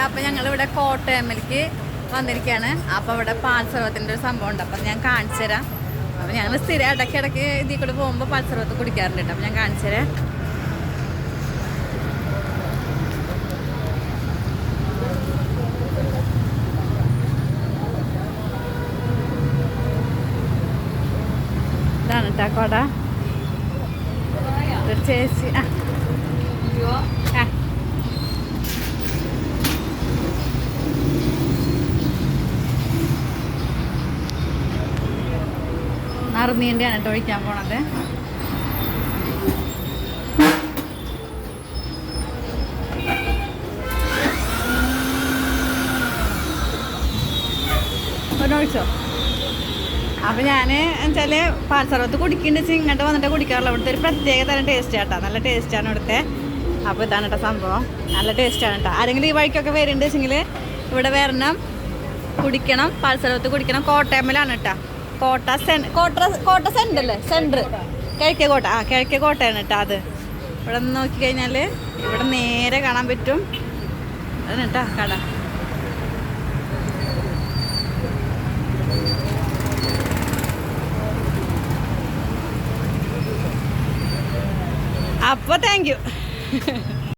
അപ്പം ഞങ്ങളിവിടെ കോട്ടയമ്മലേക്ക് വന്നിരിക്കുകയാണ്. അപ്പോൾ ഇവിടെ പാൽ സർവത്തിൻ്റെ ഒരു സംഭവം ഉണ്ട്. അപ്പം ഞാൻ കാണിച്ചു തരാം. അപ്പം ഞങ്ങൾ സ്ഥിരം ഇടയ്ക്കിടയ്ക്ക് ഇതിൽ കൂടെ പോകുമ്പോൾ പാൽ സർവത്ത് കുടിക്കാറുണ്ട് കേട്ടോ. അപ്പം ഞാൻ കാണിച്ചു തരാം. ഇതാണ് കേട്ടോ കൊട. ചേച്ചി നറുനീണ്ടിയാണ് കേട്ടോ ഒഴിക്കാൻ പോണത്. ഒഴിച്ചോ. അപ്പം ഞാൻ വെച്ചാൽ പാൽ സർവത്ത് കുടിക്കുന്നുണ്ട് വെച്ചാൽ ഇങ്ങോട്ട് വന്നിട്ട് കുടിക്കാറുള്ളൂ. ഇവിടുത്തെ ഒരു പ്രത്യേക തരം ടേസ്റ്റ് കേട്ടോ. നല്ല ടേസ്റ്റാണ് ഇവിടുത്തെ. അപ്പോൾ ഇതാണ് കേട്ടോ സംഭവം. നല്ല ടേസ്റ്റാണ് കേട്ടോ. ആരെങ്കിലും ഈ വഴിക്കൊക്കെ വരുന്നുണ്ട് വെച്ചെങ്കിൽ ഇവിടെ വരണം, കുടിക്കണം, പാൽ സർവത്ത് കുടിക്കണം. കോട്ടയമ്മലാണ് കേട്ടോ. കോട്ട സെൻ്ററല്ലേ? സെൻറ്റർ കിഴക്കേക്കോട്ട. കിഴക്കേക്കോട്ടയാണ് കേട്ടോ അത്. ഇവിടെ നിന്ന് നോക്കിക്കഴിഞ്ഞാൽ ഇവിടെ നേരെ കാണാൻ പറ്റും. അതാണ് കേട്ടോ കട. അപ്പോൾ താങ്ക് യു.